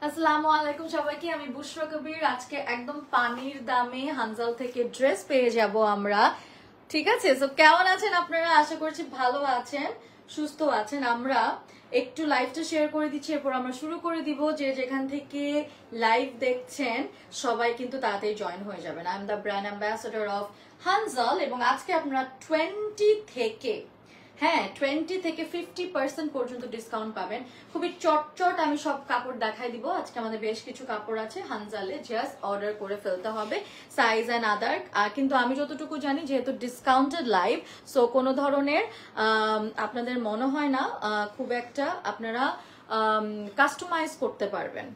আসসালামু আলাইকুম সবাইকে, আমি বুশরা কবির। আজকে একদম পানির দামে হানজাল থেকে ড্রেস পেয়ে যাব আমরা, ঠিক আছে? সো কেমন আছেন আপনারা? আশা করছি ভালো আছেন, সুস্থ আছেন। আমরা একটু লাইভটা শেয়ার করে দিচ্ছি, এরপর আমরা শুরু করে দিব। যে যেখান থেকে লাইভ দেখছেন সবাই কিন্তু তাড়াতাড়ি জয়েন হয়ে যাবেন। I am the brand ambassador of Hanzal, এবং আজকে আপনারা 20 থেকে 50% পর্যন্ত ডিসকাউন্ট পাবেন। খুবই চটচট আমি সব কাপড় দেখাই দিব। আজকে আমাদের বেশ কিছু কাপড় আছে হানজালে, জাস্ট অর্ডার করে ফেলতে হবে, সাইজ অ্যান্ড আদার। কিন্তু আমি যতটুকু জানি, যেহেতু ডিসকাউন্টেড লাইভ, সো কোনো ধরনের আপনাদের মনে হয় না খুব একটা আপনারা কাস্টমাইজ করতে পারবেন,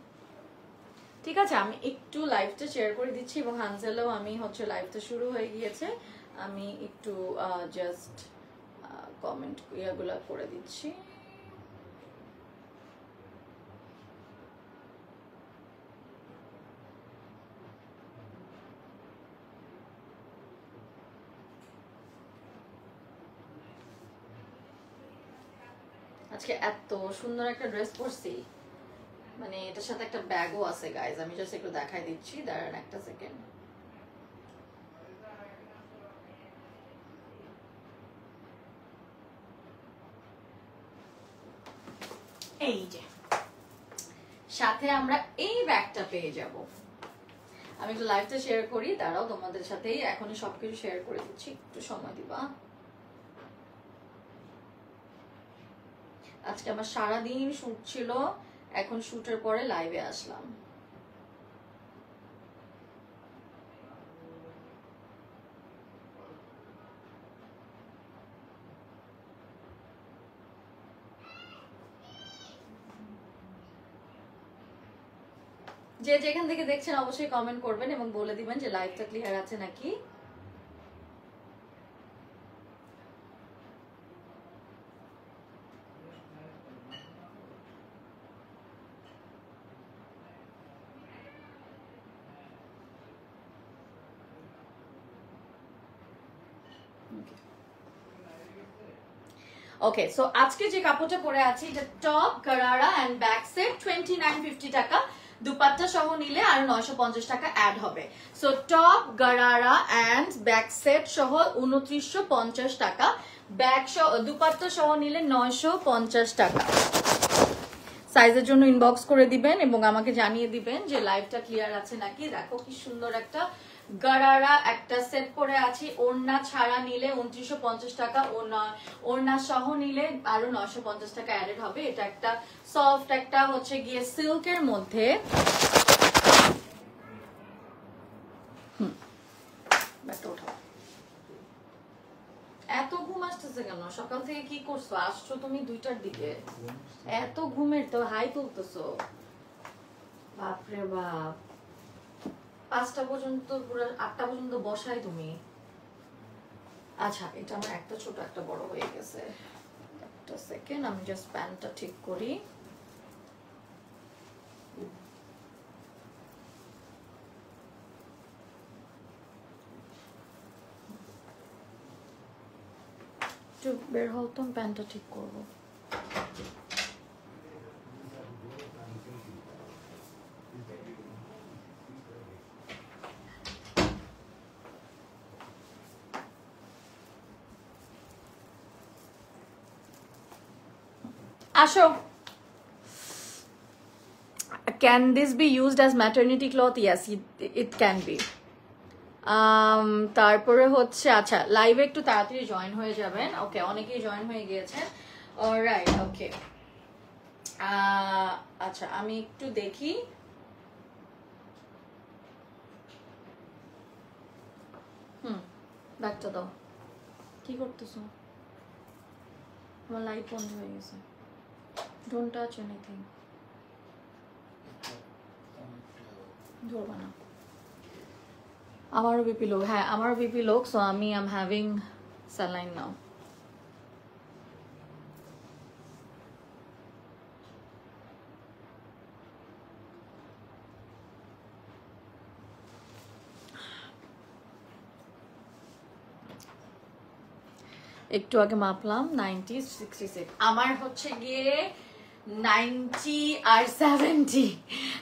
ঠিক আছে? আমি একটু লাইভটা শেয়ার করে দিচ্ছি, এবং হানজালেও আমি লাইভটা শুরু হয়ে গিয়েছে। আমি একটু জাস্ট কমেন্ট ইয়াগুলা করে দিচ্ছি। আজকে এত সুন্দর একটা ড্রেস পরছি, মানে এটার সাথে একটা ব্যাগও আছে গাইজ। আমি জাস্ট একটু দেখাই দিচ্ছি, দাঁড়ান একটা সেকেন্ড। এই যে সাথে আমরা এই ব্যাগটা পেয়ে যাব। আমি একটু লাইভটা শেয়ার করি, দাঁড়াও, তোমাদের সাথেই এখনই সবকিছু শেয়ার করে দিচ্ছি, একটু সময় দিবা। আজকে আমার সারাদিন শুট ছিল, এখন শুটের পরে লাইভে আসলাম। যে যেখান থেকে দেখছেন অবশ্যই কমেন্ট করবেন এবং বলে দিবেন যে লাইভটা ক্লিয়ার আছে নাকি। ওকে, সো আজকে যে কাপড়টা পরে আছি, এটা top gharara and back set, 2950 টাকা। দুপাট্টা সহ নিলে আর 950 টাকা অ্যাড হবে। So top gharara and back set সহ 2950 টাকা, ব্যাক সহ দুপাট্টা সহ নিলে 950 টাকা। সাইজের জন্য ইনবক্স করে দিবেন এবং আমাকে জানিয়ে দিবেন যে লাইভটা ক্লিয়ার আছে নাকি। দেখো কি সুন্দর একটা গারারা একটা সেট করে আছি। ওড়না ছাড়া নিলে 2950 টাকা, ওড়না সহ নিলে আরো 950 টাকা অ্যাডেড হবে। এটা একটা সফট একটা গিয়ে সিল্কের মধ্যে। এত ঘুম আসতেছে কেন? সকাল থেকে কি করছো? আসছো তুমি 2টার দিকে, এত ঘুমের তো হাই তুলতেছো? বাপরে বাপ, 5টা পর্যন্ত, পুরো 8টা পর্যন্ত বসাই তুমি। আচ্ছা, এটা আমার একটা ছোট একটা বড় হয়ে গেছে। একটা সেকেন্ড, আমি জাস্ট প্যান্টটা ঠিক করি। একটু বের হও তো, প্যান্টটা ঠিক করবো। আসো। Can this be used as maternity cloth? Yes, it can be. তারপরে আচ্ছা, লাইভে একটু তাড়াতাড়ি জয়েন হয়ে যাবেন। ওকে, অনেকেই জয়েন হয়ে গিয়েছেন। অলরাইট, ওকে। আচ্ছা, আমি একটু দেখি। ব্যাগটা দাও। কি করতেছো? আমার লাইট বন্ধ হয়ে গেছে। Don't touch anything. ধরবা না। আমারও বিপি লোক, হ্যাঁ আমারও বিপি লোক। সো আমি আম হ্যাভিং স্যালাইন নাও। একটু আগে মাপলাম 90-66। আমার গিয়ে 90 আর 70,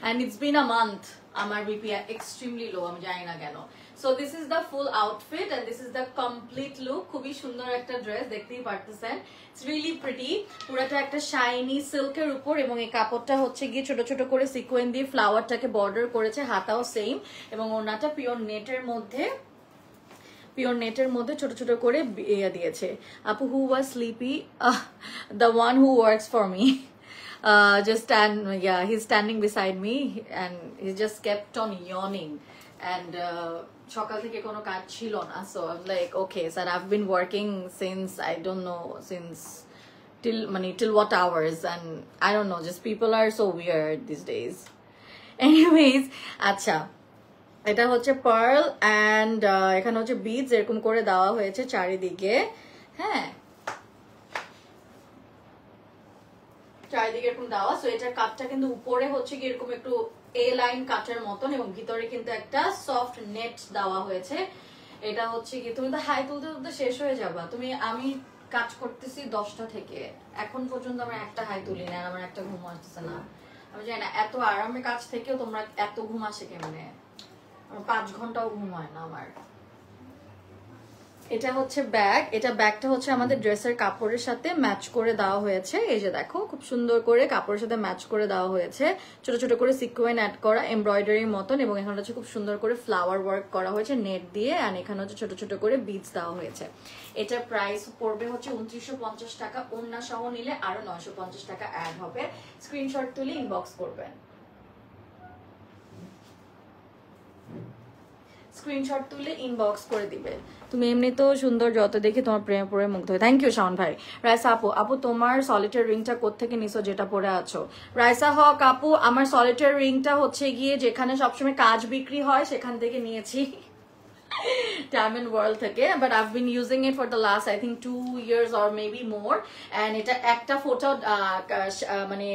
and it's been a month আমার বিপি extremely low, আমি জানি না কেন। So this is the full outfit and this is the complete look, খুবই সুন্দর একটা ড্রেস, দেখতেই পারতেছেন, it's really pretty, পুরোটা একটা শাইনি সিল্কের উপর, এবং এই কাপড়টা হচ্ছে গিয়ে ছোট ছোট করে সিকোয়েন্স দিয়ে ফ্লাওয়ারটাকে বর্ডার করেছে, হাতাও সেম, এবং ওনাটা পিওর নেটের মধ্যে ছোট ছোট করে দিয়েছে। আপু, who was sleepy? The one who works for me. He's standing beside me and he just kept on yawning, and সকাল থেকে কোনো কাজ ছিল না, so I'm like, okay sir, I've been working since I don't know till what hours, and I don't know, just people are so weird these days. Anyways, আচ্ছা, এটা হচ্ছে pearl and এখানে হচ্ছে বিডস এরকম করে দেওয়া হয়েছে চারিদিকে, হ্যাঁ চারিদিকে এরকম দেওয়া। সো এটার কাটটা কিন্তু উপরে হচ্ছে কি এরকম একটু এ লাইন কাটের মতন, এবং ভিতরে কিন্তু একটা সফট নেট দেওয়া হয়েছে। এটা হচ্ছে কি, তুমি তো হাই তুলতে তুলতে শেষ হয়ে যাবা, আমি কাজ করতেছি 10টা থেকে, এখন পর্যন্ত আমার একটা হাই তুলি না, আমার একটা ঘুম আসতেছে না। আমি জানি না এত আরামে কাজ থেকেও তোমরা এত ঘুম আসে কেমনে, 5 ঘন্টাও ঘুম হয় না আমার। এটা হচ্ছে ব্যাগ, এটা ব্যাগটা হচ্ছে আমাদের ড্রেসের কাপড়ের সাথে ম্যাচ করে দেওয়া হয়েছে, এই যে দেখো খুব সুন্দর করে কাপড়ের সাথে ম্যাচ করে দেওয়া হয়েছে, ছোট ছোট করে সিকোয়েন্স অ্যাড করা এমব্রয়ডারির মতন, এবং এখানে হচ্ছে খুব সুন্দর করে ফ্লাওয়ার ওয়ার্ক করা হয়েছে নেট দিয়ে, আর এখানে হচ্ছে ছোট ছোট করে বিডস দেওয়া হয়েছে। এটার প্রাইস পড়বে হচ্ছে 2950 টাকা, ওড়না সহ নিলে আরো 950 টাকা অ্যাড হবে। স্ক্রিনশট তুলে ইনবক্স করবেন, স্ক্রিনশট তুলে ইনবক্স করে দিবে। তুমি এমনি তো সুন্দর, যত দেখি তোমার প্রেমে পড়ে মুগ্ধ হয়। থ্যাংক ইউ শাওন ভাই। রাইসা আপু তোমার সলিটার রিংটা কোত্থেকে নিছো যেটা পরে আছো? রাইসা হক আপু, আমার সলিটার রিংটা হচ্ছে গিয়ে যেখানে সবসময় কাজ বিক্রি হয় সেখান থেকে নিয়েছি, Diamond World থেকে, but I've been using it for the last I think 2 years or maybe more, and এটা একটা ফটো মানে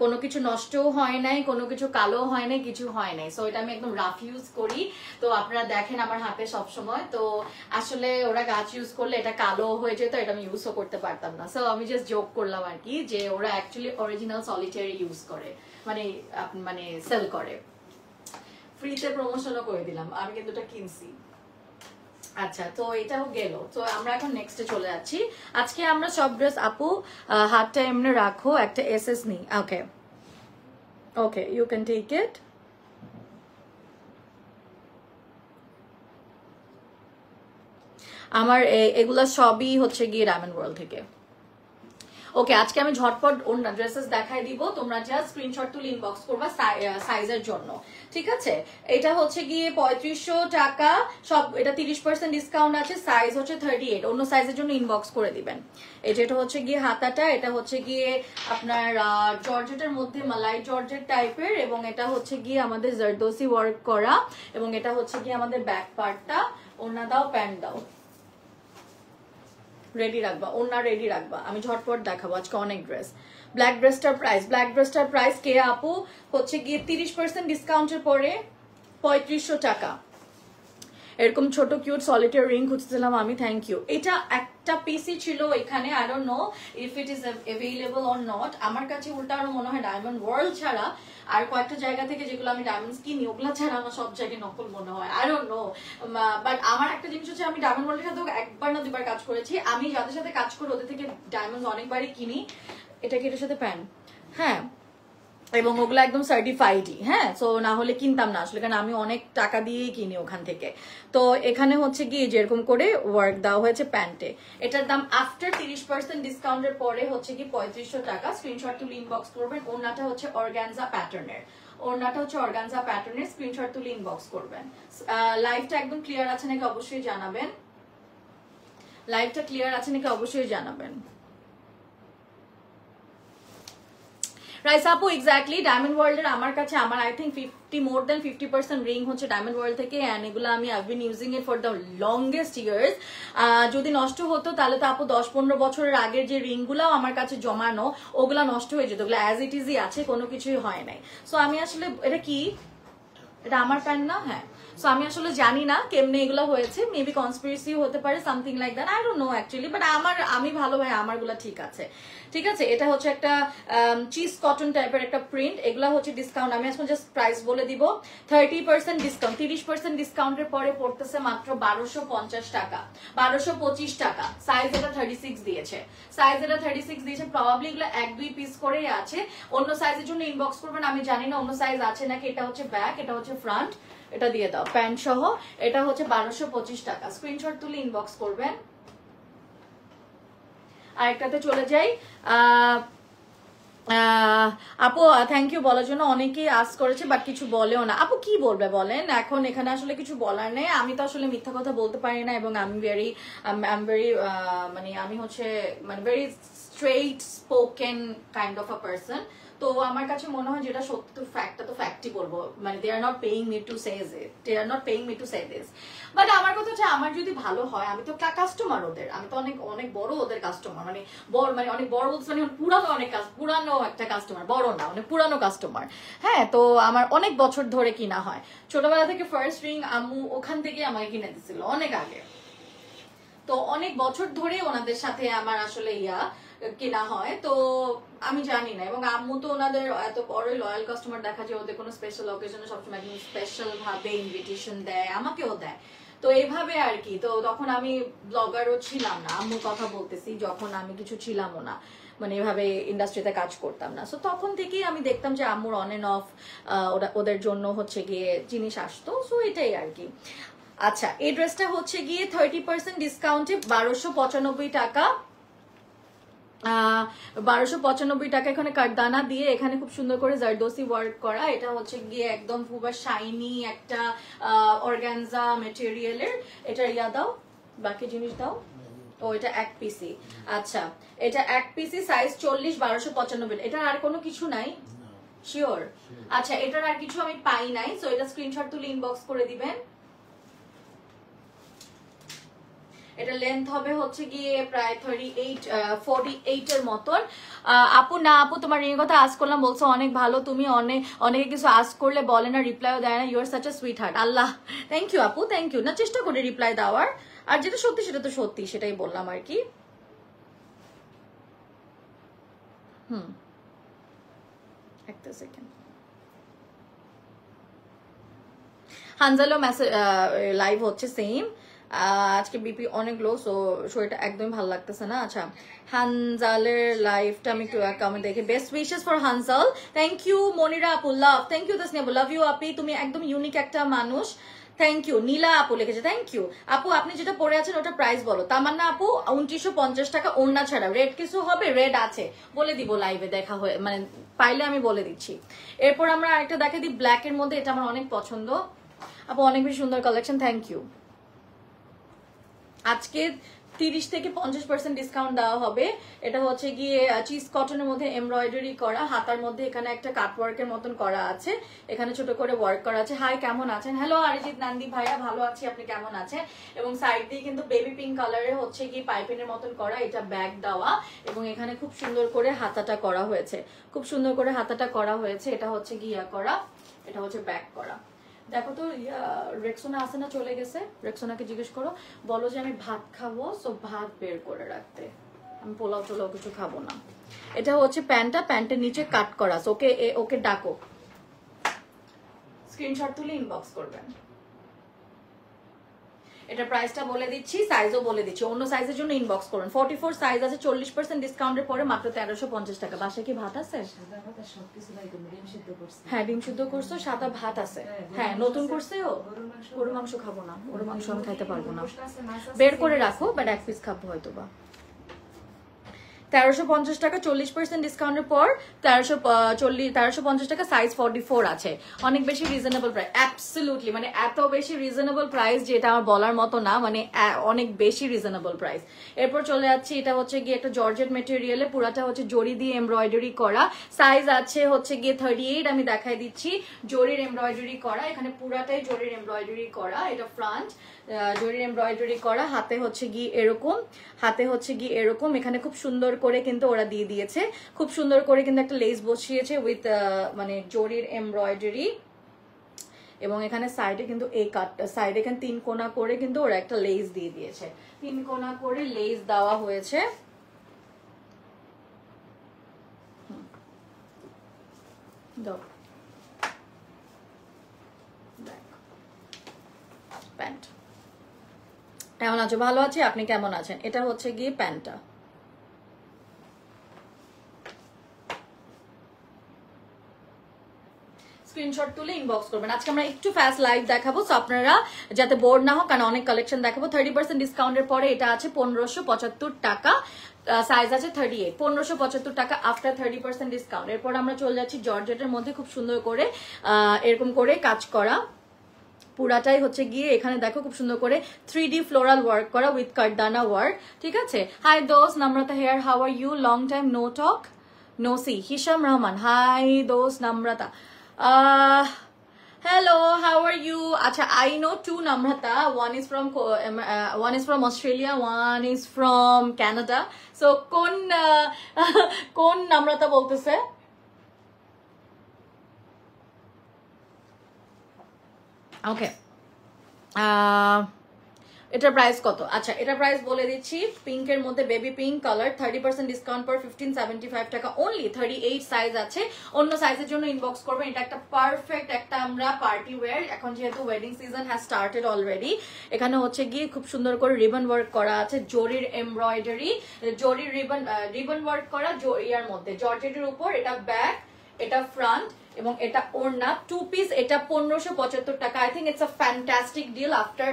কোনো কিছু নষ্টও হয় নাই, কোনো কিছু কালো হয় নাই, কিছু হয় নাই, সো এটা আমি একদম রাফ ইউজ করি। তো আপনারা দেখেন আমার হাতে সব সময়, তো আসলে ওরা গাছ ইউজ করলে এটা কালো হয়ে যেত, এটা আমি ইউজও করতে পারতাম না, সো আমি জাস্ট জোক করলাম আর কি, যে ওরা অ্যাকচুয়ালি অরিজিনাল সলিটারি ইউজ করে, মানে সেল করে। ফ্রিতে প্রমোশনও করে দিলাম, আমি কিন্তু এটা কিনছি। আচ্ছা, তো এটাও গেল, তো আমরা এখন নেক্সটে চলে যাচ্ছি। আজকে আমরা সব ড্রেস, আপু হাতটা এমনি রাখো, একটা এসএস নি। ওকে ওকে, ইউ ক্যান টেক ইট। আমার এগুলা সবই হচ্ছে গিয়ে ডায়মন্ড ওয়ার্ল্ড থেকে। ওকে, আজকে আমি ঝটপট ওড়না ড্রেসেস দেখাই দিব, তোমরা জাস্ট স্ক্রিনশট তুলে ইনবক্স করবা সাইজের জন্য, ঠিক আছে? এটা হচ্ছে গিয়ে 3500 টাকা সব, এটা 30% ডিসকাউন্ট আছে, সাইজ হচ্ছে 38, অন্য সাইজের জন্য ইনবক্স করে দিবেন। এই যেটা হচ্ছে গিয়ে হাতাটা, এটা হচ্ছে গিয়ে আপনার জর্জেটের মধ্যে মালাই জর্জেট টাইপের, এবং এটা হচ্ছে গিয়ে আমাদের জারদোসি ওয়ার্ক করা, এবং এটা হচ্ছে গিয়ে আমাদের ব্যাক পার্টটা। ওড়না দাও, প্যান্ট দাও, রেডি রাখবা, ওড়না রেডি রাখবা, আমি ঝটপট দেখাবো আজকে অনেক ড্রেস। ব্ল্যাক ড্রেসটার প্রাইস কে আপু হচ্ছে গিয়ে 30% ডিসকাউন্টের পরে 3500 টাকা। এরকম ছোট কিউট সলিটার রিং খুঁজছিলাম আমি, থ্যাংক ইউ। এটা একটা পিসই ছিল এখানে, I don't know if it is available or not. আমার কাছে উল্টা আরো মনে হয় ডায়মন্ড ওয়ার্ল্ড ছাড়া আর কয়েকটা জায়গা থেকে যেগুলো আমি ডায়মন্ডস কিনি, ওগুলো ছাড়া আমার সব জায়গায় নকল মনে হয়, আই ডোন্ট নো। বাট আমার একটা জিনিস হচ্ছে, আমি ডায়মন্ড ওয়ার্ল্ডের সাথে 1বার না 2বার কাজ করেছি, আমি যাদের সাথে কাজ করি ওদের থেকে ডায়মন্ডস অনেকবারই কিনি। এটা কি এটার সাথে প্যান্ট? হ্যাঁ, এবং ওগুলো একদম সার্টিফাইডই, হ্যাঁ, সো না হলে কিনতাম না আসলে, কারণ আমি অনেক টাকা দিয়েই কিনি ওখান থেকে। তো এখানে হচ্ছে গিয়ে যেরকম করে ওয়ার্ক দেওয়া হয়েছে প্যান্টে, এটার দাম আফটার 30% ডিসকাউন্টের পরে হচ্ছে কি 3500 টাকা। স্ক্রিনশট তুলে ইনবক্স করবেন। ওড়নাটা হচ্ছে অর্গানজা প্যাটার্নের, স্ক্রিনশট তুলে ইনবক্স করবেন। লাইভটা একদম ক্লিয়ার আছে নাকি অবশ্যই জানাবেন, রাইস আপু এক্স্যাক্টলি ডায়মন্ড ওয়ার্ল্ডের আমার কাছে I think more than 50% ring হচ্ছে ডায়মন্ড ওয়ার্ল্ড থেকে, এন্ড এগুলো আমি I been using it for the longest years. যদি নষ্ট হতো তাহলে তো আপু 10-15 বছরের আগের যে রিংগুলো আমার কাছে জমানো, ওগুলা নষ্ট হয়ে যেত, ওগুলো অ্যাজ ইট ইজই আছে, কোনো কিছুই হয় নাই। সো আমি আসলে, এটা কি, এটা আমার প্যান্ট না? হ্যাঁ, সো আমি আসলে জানি না কেমনে এগুলো হয়েছে, মেবি কনস্পিরেসি হতে পারে, something like that, I don't no actually, but আমি ভালো ভাই, আমারগুলো ঠিক আছে। ঠিক আছে, এটা হচ্ছে একটা চিজ কটন টাইপের একটা প্রিন্ট, এগুলা হচ্ছে ডিসকাউন্ট, আমি এখন জাস্ট প্রাইস বলে দিব, 30% ডিসকাউন্ট, 30% ডিসকাউন্টের পরে পড়তেছে মাত্র 1250 টাকা, 1225 টাকা। সাইজ এটা 36 দিয়েছে, সাইজ এটা 36 দিয়েছে, প্রবাবলি এগুলো 1-2 পিস করেই আছে, অন্য সাইজের জন্য ইনবক্স করবেন, আমি জানি না অন্য সাইজ আছে নাকি। এটা হচ্ছে ব্যাক, এটা হচ্ছে ফ্রন্ট, এটা দিয়ে দাও প্যান্ট সহ, এটা হচ্ছে 1225 টাকা। স্ক্রিনশট তুলে ইনবক্স করবেন। আরেকটাতে চলে যাই। আপু থ্যাংক ইউ বলার জন্য, অনেকেই আস করেছে বাট কিছু বলেও না। আপু কি বলবে বলেন, এখন এখানে আসলে কিছু বলার নেই, আমি তো আসলে মিথ্যা কথা বলতে পারি না, এবং আমি ভেরি মানে আমি হচ্ছে মানে very straight spoken kind of a person. তো আমার কাছে মনে হয় যেটা সত্য ফ্যাক্টটা তো ফ্যাক্টই বলবো, মানে they are not paying me to say it, they are not paying me to say this. But আমার কথা হচ্ছে আমার যদি ভালো হয়, আমি তো কাস্টমার ওদের, আমি তো অনেক অনেক বড় ওদের কাস্টমার, মানে মানে অনেক বড় বলতে মানে পুরানো একটা কাস্টমার, বড় না মানে পুরানো কাস্টমার। হ্যাঁ, তো আমার অনেক বছর ধরে কিনা হয়, ছোটবেলা থেকে ফার্স্ট রিং আম্মু ওখান থেকে আমাকে কিনে দিছিল অনেক আগে, তো অনেক বছর ধরে ওনাদের সাথে আমার আসলে কেনা হয়, তো আমি জানি না। এবং আম্মু তো ওনাদের এত বড় লয়াল কাস্টমার, দেখা যায় ওদের কোনো স্পেশাল অকেশনে সবসময় একদম স্পেশাল ভাবে ইনভিটেশন দেয়, আমাকেও দেয়, তো এইভাবে আর কি। তো তখন আমি ব্লগারও ছিলাম না, আম্মুর কথা বলতেছি, যখন আমি কিছু ছিলামও না, মানে এভাবে ইন্ডাস্ট্রিতে কাজ করতাম না, সো তখন থেকেই আমি দেখতাম যে আম্মুর অন এন্ড অফ ওদের জন্য হচ্ছে গিয়ে জিনিস আসতো, সো এটাই আর কি। আচ্ছা, এই ড্রেসটা হচ্ছে গিয়ে 30% ডিসকাউন্টে 1295 টাকা, 1295 টাকা। এখানে কারদানা দিয়ে এখানে খুব সুন্দর করে জারদোসি ওয়ার্ক করা, এটা হচ্ছে গিয়ে একদম খুব শাইনি একটা অর্গানজা মেটেরিয়ালের। এটা দাও, বাকি জিনিস দাও। ও এটা এক পিসি, আচ্ছা এটা এক পিসি, সাইজ 40, 1295। এটার আর কোনো কিছু নাই? শিওর? আচ্ছা, এটার আর কিছু আমি পাই নাই, সো এটা স্ক্রিনশট তুলে ইনবক্স করে দিবেন। এটা লেন্থ হবে হচ্ছে গিয়ে প্রায় 48 এর মতন। আপু না আপু, তোমার এই কথা আজ করলাম, বলছো অনেক ভালো তুমি, অনেকে কিছু আজ করলে বলে না, রিপ্লাইও দেয় না, you are such a sweetheart. Allah, thank you আপু, থ্যাংক ইউ। না, চেষ্টা করে রিপ্লাই দেওয়ার, আর যেটা সত্যি সেটা তো সত্যি, সেটাই বললাম আর কি। একটা সেকেন্ড, হানজালো মেসেজ লাইভ হচ্ছে সেম, আজকে বিপি অনেক লো, সো শরীরটা একদমই ভালো লাগতেছে না। আচ্ছা, হানজালের লাইভটা আমি একটু কমেন্ট দেখি। Best wishes for Hanzal, thank you Monira আপু, লাভ, থ্যাংক ইউ তাসনিয়া আপু, লাভ ইউ আপি, তুমি একদম ইউনিক একটা মানুষ, থ্যাংক ইউ। নীলা আপু লিখেছে থ্যাংক ইউ। আপু আপনি যেটা পরে আছেন ওটা প্রাইস বলো। তামান্না আপু 2950 টাকা, ওড়না ছাড়া। রেড কিছু হবে? রেড আছে, বলে দিব লাইভে দেখা হয়ে, মানে পাইলে আমি বলে দিচ্ছি। এরপর আমরা আরেকটা দেখে দিই ব্ল্যাক এর মধ্যে, এটা আমার অনেক পছন্দ আপু, অনেক বেশি সুন্দর কালেকশন, থ্যাংক ইউ। আজকে 30 থেকে 50% ডিসকাউন্ট দেওয়া হবে। এটা হচ্ছে গিয়ে চিজ কটনের মধ্যে এমব্রয়ডারি করা, হাতার মধ্যে এখানে একটা কাট ওয়ার্কের মতন করা আছে, এখানে ছোট করে ওয়ার্ক করা আছে। হাই, কেমন আছেন? হ্যালো অরিজিৎ নান্দি ভাইয়া, ভালো আছি, আপনি কেমন আছেন? এবং সাইড দিয়ে কিন্তু বেবি পিঙ্ক কালারের হচ্ছে গিয়ে পাইপিনের মতন করা, এটা ব্যাগ দেওয়া, এবং এখানে খুব সুন্দর করে হাতাটা করা হয়েছে, খুব সুন্দর করে হাতাটা করা হয়েছে। এটা হচ্ছে গিয়া করা, এটা হচ্ছে ব্যাগ করা। দেখো তো রেক্সোনা আছে না, চলে গেছে, রেক্সোনাকে জিজ্ঞেস করো, বলো যে আমি ভাত খাবো, সো ভাত বের করে রাখতে, আমি পোলাও টোলাও কিছু খাবো না। এটা হচ্ছে প্যান্টটা, প্যান্টের নিচে কাট করা, ওকে ওকে ডাকো, স্ক্রিনশট তুলে ইনবক্স করবেন। এটা প্রাইসটা বলে দিচ্ছি, সাইজও বলে দিচ্ছি, অন্য সাইজের জন্য ইনবক্স করুন। 44 সাইজ আছে, 40% ডিসকাউন্টের পরে মাত্র 1350 টাকা। বাসায় কি ভাত আছে? হ্যাঁ, ডিম সিদ্ধ করছো, সাদা ভাত আছে। হ্যাঁ, নতুন করছে ও। গরু মাংস খাবো না, গরু মাংস আমি খাইতে পারবো না, বের করে রাখো, বাট এক পিস খাবো হয়তো বা। 1350 টাকা, 40% ডিসকাউন্টের পর 1350 টাকা, সাইজ 44 আছে। অনেক বেশি রিজনেবল প্রাইস, অ্যাবসলিউটলি, মানে এত বেশি রিজনেবল প্রাইস যে এটা আমার বলার মতো না, মানে অনেক বেশি রিজনেবল প্রাইস। এরপর চলে যাচ্ছি, এটা হচ্ছে গিয়ে একটা জর্জেট মেটেরিয়ালে, পুরাটা হচ্ছে জরি দিয়ে এমব্রয়ডারি করা, সাইজ আছে হচ্ছে গিয়ে 38, আমি দেখাই দিচ্ছি, জরির এমব্রয়ডারি করা, এখানে পুরাটাই জরির এমব্রয়ডারি করা, এটা ফ্রন্ট জরির এমব্রয়ডারি করা, হাতে হচ্ছে গিয়ে এরকম, হাতে হচ্ছে গিয়ে এরকম, এখানে খুব সুন্দর করে কিন্তু ওরা দিয়ে দিয়েছে, খুব সুন্দর করে কিন্তু একটা লেস বসিয়েছে উইথ মানে জরির এমব্রয়ডারি, এবং এখানে সাইডে কিন্তু এই কাটটা সাইডে এখানে 3 কোণা করে কিন্তু ওরা একটা লেস দিয়ে দিয়েছে, 3 কোণা করে লেস দেওয়া হয়েছে। প্যান্ট কেমন আছো? ভালো আছি, আপনি কেমন আছেন? এটা হচ্ছে গিয়ে প্যান্টটা। স্ক্রিনশট তুলে ইনবক্স করবেন। আজকে আমরা একটু ফাস্ট লাইভ দেখাবো, সো আপনারা যাতে বোর্ড না হোক, কারণ অনেক কালেকশন দেখাবো। 30% ডিসকাউন্টের পরে এটা আছে 1575 টাকা, সাইজ আছে 38, 1575 টাকা আফটার 30% ডিসকাউন্ট। এরপর আমরা চলে যাচ্ছি জর্জেটের মধ্যে, খুব সুন্দর করে এরকম করে কাজ করা, পুরাটাই হচ্ছে গিয়ে এখানে দেখো খুব সুন্দর করে 3D ফ্লোরাল ওয়ার্ক করা উইথ কার্ডানা ওয়ার্ক, ঠিক আছে। হাই দোস্ত Namrata here, how are you? Long time no talk no see. Hisham Rahman, hi দোস্ত Namrata, hello, how are you? Acha, I know two Namrata. One is from Australia, one is from Canada. So kon Namrata boltese? Okay. এটার price কত? আচ্ছা, এটার price বলে দিচ্ছি। পিঙ্কের মধ্যে baby pink colour, 30% discount পর 1575 টাকা অনলি। 38 সাইজ আছে, অন্য সাইজের জন্য ইনবক্স করবেন। এটা একটা পারফেক্ট একটা আমরা পার্টি ওয়্যার, এখন যেহেতু wedding season has started already. এখানে হচ্ছে গিয়ে খুব সুন্দর করে রিবন ওয়ার্ক করা আছে, জরির এমব্রয়ডারি, জরির রিবন ওয়ার্ক করা ইয়ার মধ্যে জর্জেটের উপর। এটা ব্যাক, এটা ফ্রন্ট এবং এটা ওড়না, 2 পিস। এটা 1575 টাকা। I think it's a fantastic deal after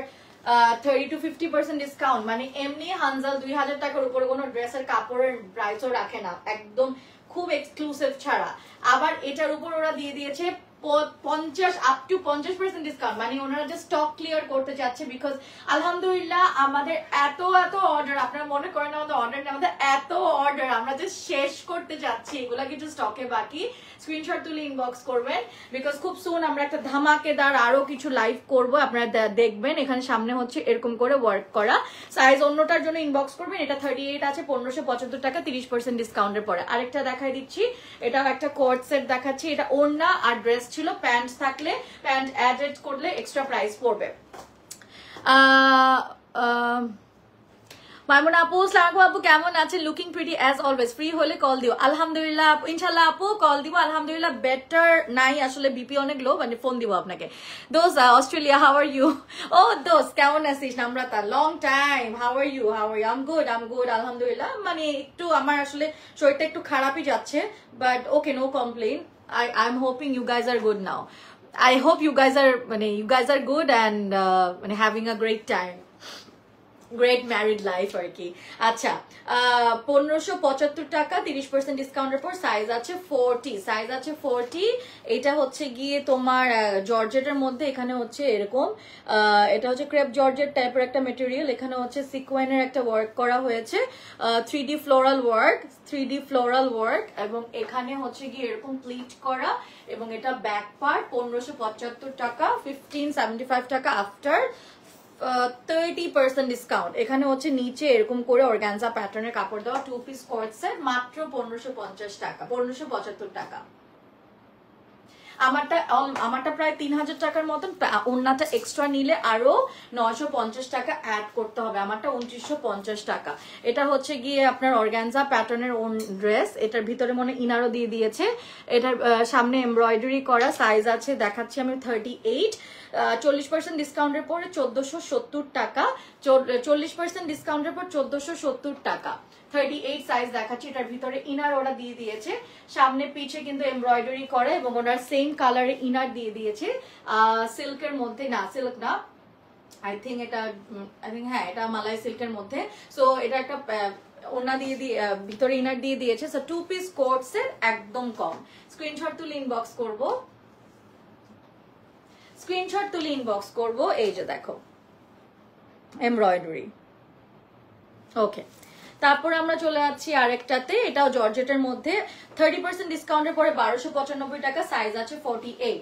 30 to 50% discount. মানে এমনি হানজাল 2000 টাকার উপরে কোনো ড্রেসের কাপড়ের প্রাইসও রাখে না, একদম খুব এক্সক্লুসিভ ছাড়া। আবার এটার উপর ওরা দিয়ে দিয়েছে 50 আপ টু 50% ডিসকাউন্ট। মানে ওনারা যে স্টক ক্লিয়ার করতে চাচ্ছে, বিকজ আলহামদুলিল্লাহ আমাদের এত অর্ডার, আপনারা মনে করেন আমাদের অর্ডার নেই, আমাদের এত অর্ডার, আমরা যে শেষ করতে যাচ্ছি, এগুলা কিছু স্টকে বাকি। স্ক্রিনশট তুলে ইনবক্স করবেন, বিকজ খুব সুন আমরা একটা ধামাকেদার আরো কিছু লাইভ করব, আপনারা দেখবেন। এখানে সামনে হচ্ছে এরকম করে ওয়ার্ক করা। সাইজ অন্যটার জন্য ইনবক্স করবেন। এটা 38 আছে, 1575 টাকা 30% ডিসকাউন্টের পরে। আরেকটা দেখাই দিচ্ছি, এটাও একটা কোট সেট দেখাচ্ছি। এটা ওড়না আর ড্রেস ছিল, প্যান্ট থাকলে প্যান্ট অ্যাডেড করলে এক্সট্রা প্রাইস পড়বে। মাইমুনা আপু, আসসালামু আলাইকুম আপু, কেমন আছেন? Looking pretty as always. Free হলে কল দিও। আলহামদুলিল্লাহ ইনশাআল্লাহ আপু কল দিব, আলহামদুলিল্লাহ বেটার নাই, আসলে বিপি অনেক লো, মানে ফোন দিব আপনাকে। দোস্ত অস্ট্রেলিয়া, হাউ আর ইউ? ও দোস্ত কেমন আছিস? Namrata, long time, how are you? I am good আলহামদুলিল্লাহ। মানে একটু আমার আসলে শরীরটা একটু খারাপই যাচ্ছে, but okay, no complain. I'm hoping you guys are good now. I hope you guys are good and having a great time. Great married life আর কি। আচ্ছা, 1575 টাকা 30% ডিসকাউন্টের পর। সাইজ আছে 40, সাইজ আছে 40। এটা হচ্ছে গিয়ে তোমার জর্জেটের মধ্যে, এখানে হচ্ছে এরকম, এটা হচ্ছে ক্রেপ জর্জেট টাইপের একটা মেটেরিয়াল। এখানে হচ্ছে সিকোয়েনের একটা ওয়ার্ক করা হয়েছে, 3D ফ্লোরাল ওয়ার্ক, এবং এখানে হচ্ছে গিয়ে এরকম প্লিট করা, এবং এটা ব্যাক পার্ট। 1575 টাকা, 1575 টাকা আফটার 30% ডিসকাউন্ট। এখানে হচ্ছে নিচে এরকম করে অর্গানজা প্যাটার্নের কাপড় দেওয়া 2 পিস কোট সেট, মাত্র 1550 টাকা, 1575 টাকা। আমারটা প্রায় 3000 টাকার মতন, ওন্নাটা এক্সট্রা নিলে আরো 950 টাকা অ্যাড করতে হবে। আমারটা 2950 টাকা। এটা হচ্ছে গিয়ে আপনার অর্গানজা প্যাটার্নের ওন ড্রেস, এটার ভিতরে মনে ইনারও দিয়ে দিয়েছে, এটার সামনে এমব্রয়ডারি করা। সাইজ আছে দেখাচ্ছি আমি 38, 40% ডিসকাউন্টের পরে 1470 টাকা, 40% ডিসকাউন্টের পর 1470 টাকা। 38 সাইজ দেখাচ্ছি, এটার ভিতরে ইনার ওরা দিয়ে দিয়েছে, সামনে পিছে কিন্তু এমব্রয়ডারি করে, এবং ওনার সেম কালারে ইনার দিয়ে দিয়েছে। সিল্কের মধ্যে, না সিল্ক না, আই থিঙ্ক হ্যাঁ এটা মালাই সিল্কের মধ্যে। সো এটা একটা ওনা দিয়ে ভিতরে ইনার দিয়ে দিয়েছে। সো 2 পিস কোট সেট, একদম কম। স্ক্রিনশট তুলে ইনবক্স করবো, এই যে দেখো এমব্রয়ডারি। ওকে, তারপর আমরা চলে যাচ্ছি আরেকটাতে, এটাও জর্জেটের মধ্যে, 30% ডিসকাউন্টের পরে 1295 টাকা, সাইজ আছে 48।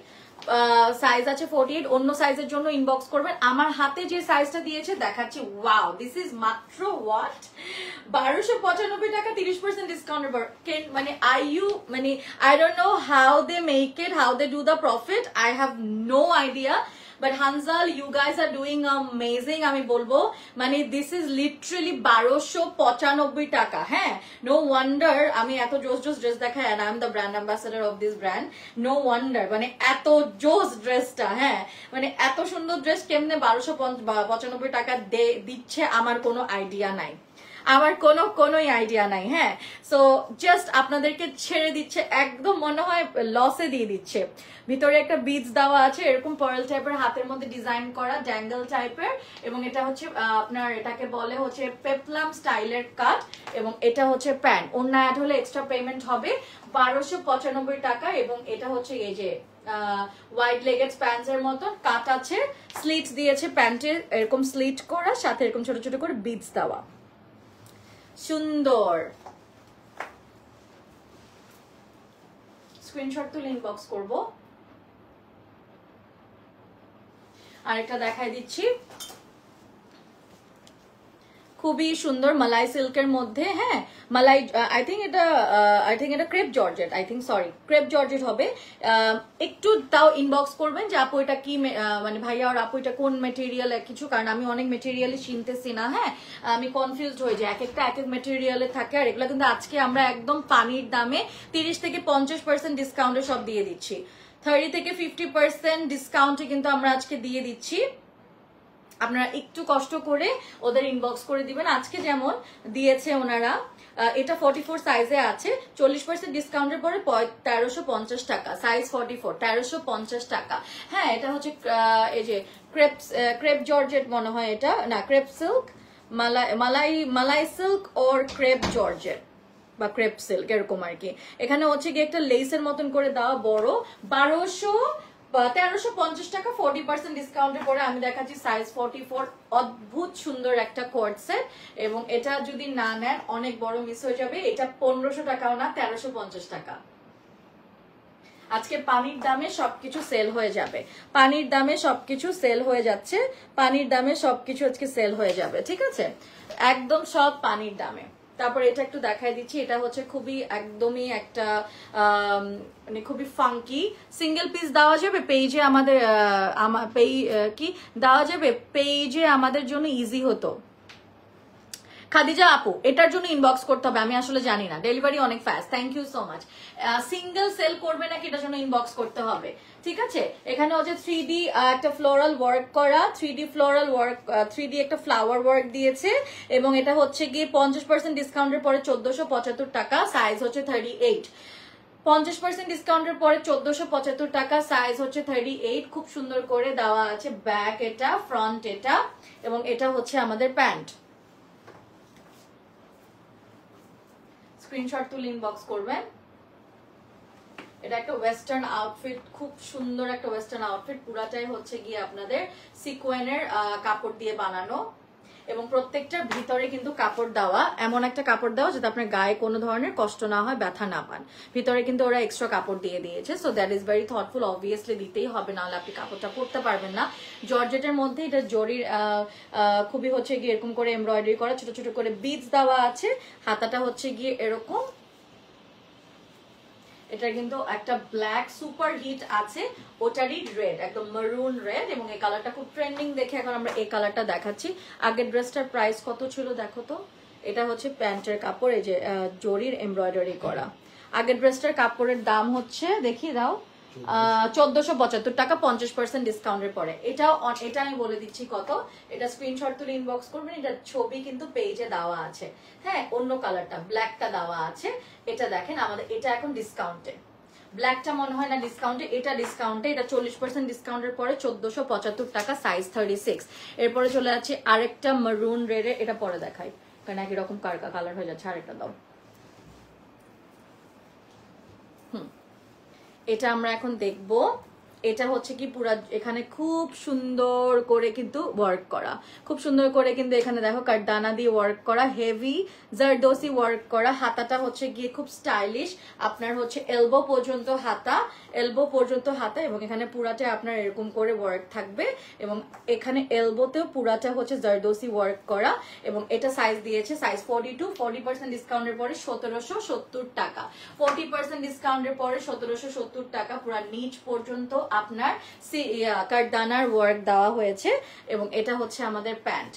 সাইজ আছে 48, অন্য সাইজের জন্য ইনবক্স করবেন। আমার হাতে যে সাইজটা দিয়েছে দেখাচ্ছি, ওয়াও দিস ইজ মাত্র হোয়াট 1295 টাকা 30% ডিসকাউন্টের পর। মানে I don't know how they make it, how they do the profit, I have no idea, but Hanzal you guys are doing amazing. আমি বলবো মানে দিস ইজ লিটারালি 1295 টাকা। হ্যাঁ, নো ওয়ান্ডার আমি এত জোস জোস ড্রেস দেখাই, and I am the brand ambassador of this brand. No wonder মানে এত জোস ড্রেসটা, হ্যাঁ মানে এত সুন্দর ড্রেস কেমনে 1295 টাকা দিচ্ছে আমার কোনো আইডিয়া নাই, আমার কোনোই আইডিয়া নাই। হ্যাঁ, সো জাস্ট আপনাদেরকে ছেড়ে দিচ্ছে, একদম মনে হয় লসে দিয়ে দিচ্ছে। ভিতরে একটা বিডস দেওয়া আছে এরকম পার্ল টাইপের, হাতের মধ্যে ডিজাইন করা ড্যাঙ্গেল টাইপের, এবং এটা হচ্ছে আপনার এটাকে বলে হচ্ছে পেপলাম স্টাইলের কাট, এবং এটা হচ্ছে প্যান্ট। অন্য অ্যাড হলে এক্সট্রা পেমেন্ট হবে 1295 টাকা। এবং এটা হচ্ছে এই যে ওয়াইড লেগেড প্যান্টস এর মতন কাট আছে, স্লিটস দিয়েছে প্যান্টের, এরকম স্লিট করা, সাথে এরকম ছোট ছোট করে বিডস দেওয়া, সুন্দর। স্ক্রিনশট তুলে ইনবক্স করবো। আরেকটা দেখাই দিচ্ছি, খুবই সুন্দর মালাই সিল্কের মধ্যে। হ্যাঁ, মালাই আই থিঙ্ক এটা ক্রেপ জর্জেট, ক্রেপ জর্জেট হবে। একটু তাও ইনবক্স করবেন যে আপু এটা কি, মানে ভাইয়া আর আপু এটা কোন মেটেরিয়াল কিছু, কারণ আমি অনেক মেটেরিয়ালই চিনতেছি না। হ্যাঁ, আমি কনফিউজড হয়ে যাই, এক এক মেটেরিয়ালে থাকে। আর এগুলো কিন্তু আজকে আমরা একদম পানির দামে 30 থেকে 50% ডিসকাউন্টে সব দিয়ে দিচ্ছি, 30 থেকে 50% ডিসকাউন্টে কিন্তু আমরা আজকে দিয়ে দিচ্ছি। আপনারা একটু কষ্ট করে ওদের ইনবক্স করে দিবেন। আজকে যেমন দিয়েছে ওনারা, এটা 44 সাইজে আছে, 40% ডিসকাউন্টের পরে 1350 টাকা, সাইজ 44, 1350 টাকা। হ্যাঁ, এটা হচ্ছে এই যে ক্রেপ জর্জেট মনে হয়, এটা না ক্রেপ সিল্ক, মালাই সিল্ক ওর ক্রেপ জর্জেট বা ক্রেপ সিল্ক এরকম আর কি। এখানে হচ্ছে গিয়ে একটা লেসের মতন করে দেওয়া বড়, 1350 টাকা 40% ডিসকাউন্টের পরে আমি দেখাচ্ছি সাইজ 44, অদ্ভুত সুন্দর একটা কোট সেট। এবং এটা যদি না নেন অনেক বড় মিস হয়ে যাবে। এটা 1500 টাকাও না, 1350 টাকা। আজকে পানির দামে সবকিছু সেল হয়ে যাবে, পানির দামে সবকিছু সেল হয়ে যাচ্ছে, পানির দামে সবকিছু আজকে সেল হয়ে যাবে, ঠিক আছে, একদম সব পানির দামে। তারপর এটা একটু দেখাই দিচ্ছি, এটা হচ্ছে খুবই একদমই একটা মানে খুবই ফাঙ্কি, সিঙ্গেল পিস দেওয়া যাবে পেজে, আমাদের কি দেওয়া যাবে পেজে, আমাদের জন্য ইজি হতো। খাদিজা আপু এটার জন্য ইনবক্স করতে হবে, আমি আসলে জানি না, ডেলিভারি অনেক fast, thank you so much. Single sale করবে নাকি এটার জন্য ইনবক্স করতে হবে, ঠিক আছে। এখানে হচ্ছে 3D একটা ফ্লোরাল ওয়ার্ক করা, 3D ফ্লোরাল ওয়ার্ক, 3D একটা ফ্লাওয়ার ওয়ার্ক দিয়েছে, এবং এটা হচ্ছে গিয়ে 50% ডিসকাউন্টের পরে 1475 টাকা, সাইজ হচ্ছে 38। 50% ডিসকাউন্টের পরে 1475 টাকা, সাইজ হচ্ছে 38। খুব সুন্দর করে দেওয়া আছে ব্যাক এটা, ফ্রন্ট এটা, এবং এটা হচ্ছে আমাদের প্যান্ট। স্ক্রিনশট তুলে ইনবক্স করবেন। এটা একটা ওয়েস্টার্ন আউটফিট, খুব সুন্দর একটা ওয়েস্টার্ন আউটফিট, পুরাটাই হচ্ছে গিয়ে আপনাদের সিকোয়েনের কাপড় দিয়ে বানানো, এবং প্রত্যেকটার ভিতরে কিন্তু কাপড় দেওয়া, এমন একটা কাপড় দেওয়া যাতে আপনার গায়ে কোনো ধরনের কষ্ট না হয়, ব্যথা না পান। ভিতরে কিন্তু ওরা এক্সট্রা কাপড় দিয়ে দিয়েছে, so that is very thoughtful, obviously দিতেই হবে, নাহলে আপনি কাপড়টা পরতে পারবেন না। জর্জেটের মধ্যে এটা জরির খুবই হচ্ছে গিয়ে এরকম করে এমব্রয়ডারি করা, ছোট ছোট করে বিডস দেওয়া আছে, হাতাটা হচ্ছে গিয়ে এরকম। এটা কিন্তু একটা ব্ল্যাক সুপার হিট আছে, ওটারই রেড, একদম মেরুন রেড, এবং এই কালারটা খুব ট্রেন্ডিং দেখে এখন আমরা এই কালারটা দেখাচ্ছি। আগের ড্রেসটার প্রাইস কত ছিল দেখো তো, এটা হচ্ছে প্যান্টের কাপড়, এই যে জরির এমব্রয়ডারি করা। আগের ড্রেসটার কাপড়ের দাম হচ্ছে দেখিয়ে দাও 1475 টাকা 50% ডিসকাউন্টের পরে। এটা আমি বলে দিচ্ছি কত, এটা স্ক্রিনশট তুলে ইনবক্স করবেন, এটা ছবি কিন্তু পেজে দেওয়া আছে। হ্যাঁ, অন্য কালারটা ব্ল্যাকটা দেওয়া আছে, এটা দেখেন আমাদের এটা এখন ডিসকাউন্টে, ব্ল্যাকটা মনে হয় না ডিসকাউন্টে, এটা ডিসকাউন্টে, এটা 40% ডিসকাউন্টের পরে 1475 টাকা, সাইজ 36। এরপরে চলে যাচ্ছে আরেকটা মেরুন রেডে, এটা পরে দেখাই কারণ একই রকম কালার হয়ে যাচ্ছে। আরেকটা দাও, এটা আমরা এখন দেখবো, এটা হচ্ছে কি পুরা এখানে খুব সুন্দর করে কিন্তু ওয়ার্ক করা, খুব সুন্দর করে কিন্তু এখানে দেখো কারদানা দিয়ে ওয়ার্ক করা, হেভি জারদোসি ওয়ার্ক করা। হাতাটা হচ্ছে গিয়ে খুব স্টাইলিশ, আপনার হচ্ছে এলবো পর্যন্ত হাতা, এলবো পর্যন্ত হাতা, এবং এখানে পুরাটা আপনার এরকম করে ওয়ার্ক থাকবে, এবং এখানে এলবোতেও পুরাটা হচ্ছে জারদোসি ওয়ার্ক করা। এবং এটা সাইজ দিয়েছে সাইজ 42, 40% ডিসকাউন্টের পরে 1770 টাকা, 40% ডিসকাউন্টের পরে 1770 টাকা। পুরা নিচ পর্যন্ত আপনার কারদানার ওয়ার্ক দেওয়া হয়েছে, এবং এটা হচ্ছে আমাদের প্যান্ট।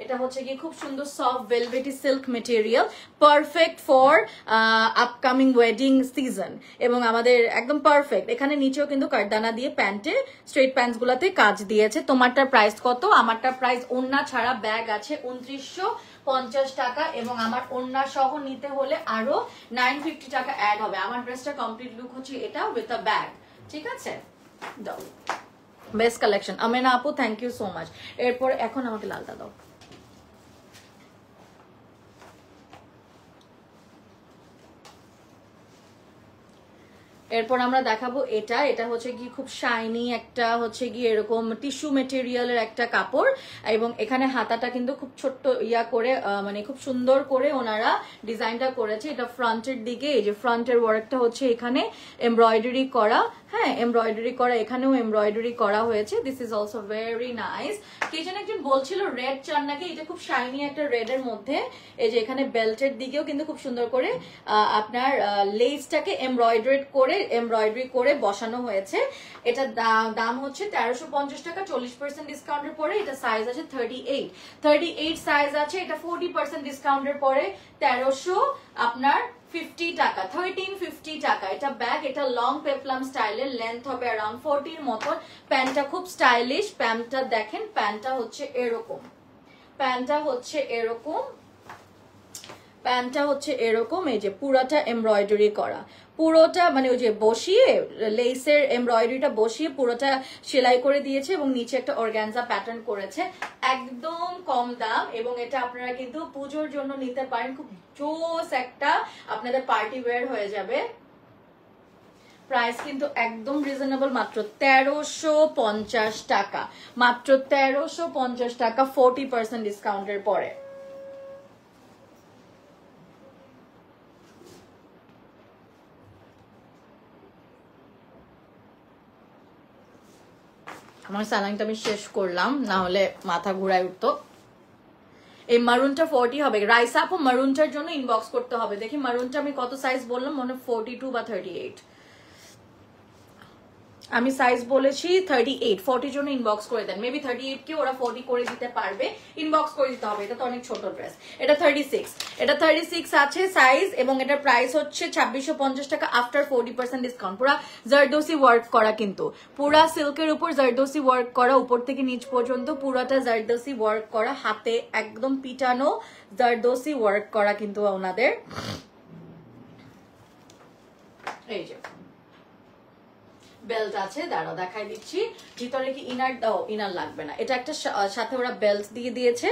এটা হচ্ছে কি খুব সুন্দর soft velvety silk material, perfect for upcoming wedding season, এবং আমাদের একদম পারফেক্ট। এখানে নিচেও কিন্তু কারদানা দিয়ে প্যান্টে স্ট্রেট প্যান্টস গুলাতে কাজ দিয়েছে। তোমারটার প্রাইস কত? আমারটার প্রাইস ওড়না ছাড়া ব্যাগ আছে 2950 টাকা, এবং আমার ওড়না সহ নিতে হলে আরো 950 টাকা অ্যাড হবে। আমার ড্রেসটা কমপ্লিট লুক হচ্ছে এটা উইথ আ ব্যাগ, ঠিক আছে? দাও, বেস্ট কালেকশন আমেনা আপু, থ্যাংক ইউ সো মাচ। এরপর এখন আমাকে লালটা দাও। এরপর আমরা দেখাবো এটা, এটা হচ্ছে কি খুব শাইনি একটা হচ্ছে কি এরকম টিস্যু মেটেরিয়ালের একটা কাপড়, এবং এখানে হাতাটা কিন্তু খুব ছোট্ট ইয়া করে মানে খুব সুন্দর করে ওনারা ডিজাইনটা করেছে। এটা ফ্রন্টের দিকে, এই যে ফ্রন্টের ওয়ার্কটা হচ্ছে এখানে এমব্রয়ডারি করা, হ্যাঁ এমব্রয়ডারি করা, এখানেও এমব্রয়ডারি করা হয়েছে। This is also very nice. কে যেন একজন বলছিল রেড চান নাকি, এটা খুব শাইনি একটা রেড এর মধ্যে। এই যে এখানে বেল্টের দিকেও কিন্তু খুব সুন্দর করে আপনার লেসটাকে এমব্রয়ডারি করে বসানো হয়েছে। এটা দাম হচ্ছে 1350 টাকা, 40% ডিসকাউন্টের পরে। এটা সাইজ আছে 38 সাইজ আছে। এটা 40% ডিসকাউন্টের পরে 1350 টাকা, 1350 টাকা। এটা ব্যাগ, এটা লং পেপলাম স্টাইলের, লেন্থ হবে অ্যারাউন্ড 40 মতন। প্যান্টটা খুব স্টাইলিশ, প্যান্টটা দেখেন, প্যান্টটা হচ্ছে এরকম, প্যান্টটা হচ্ছে এরকম, প্যান্টটা হচ্ছে এরকম। এই যে পুরোটা এমব্রয়ডারি করা, পুরোটা মানে ওই যে বসিয়ে লেসের এমব্রয়ডারিটা বসিয়ে পুরোটা সেলাই করে দিয়েছে, এবং নিচে একটা অর্গানজা প্যাটার্ন করেছে। একদম কম দাম, এবং এটা আপনারা কিন্তু পুজোর জন্য নিতে পারেন। খুব জোস একটা আপনাদের পার্টি ওয়্যার হয়ে যাবে। প্রাইস কিন্তু একদম রিজনেবল, মাত্র 1350 টাকা, মাত্র 1350 টাকা 40% ডিসকাউন্টের পরে। আমার স্যালাইনটা আমি শেষ করলাম, না হলে মাথা ঘুরায় উঠতো। এই মারুনটা 40 হবে। রাইসা আপু মারুনটার জন্য ইনবক্স করতে হবে। দেখি মারুনটা আমি কত সাইজ বললাম, মনে 42 বা 38। আমি সাইজ বলেছি 38, 40 জন্য ইনবক্স করে দেন। মেবি 38 কে ওরা 40 করে দিতে পারবে, ইনবক্স করে দিতে হবে। এটা তো অনেক ছোট ড্রেস। এটা 36, এটা 36 আছে সাইজ, এবং এটার প্রাইস হচ্ছে 2650 টাকা আফটার 40% ডিসকাউন্ট। পুরা জারদোসি ওয়ার্ক করা, কিন্তু পুরা সিল্কের উপর জারদোসি ওয়ার্ক করা, উপর থেকে নিচ পর্যন্ত পুরাটা জারদোসি ওয়ার্ক করা, হাতে একদম পিটানো জারদোসি ওয়ার্ক করা কিন্তু ওনাদের। এই যে বেল্ট আছে, দাঁড়াও দেখাই দিচ্ছি। ভিতরে কি ইনার দাও? ইনার লাগবে না। এটা একটা সাথে ওরা বেল্ট দিয়ে দিয়েছে।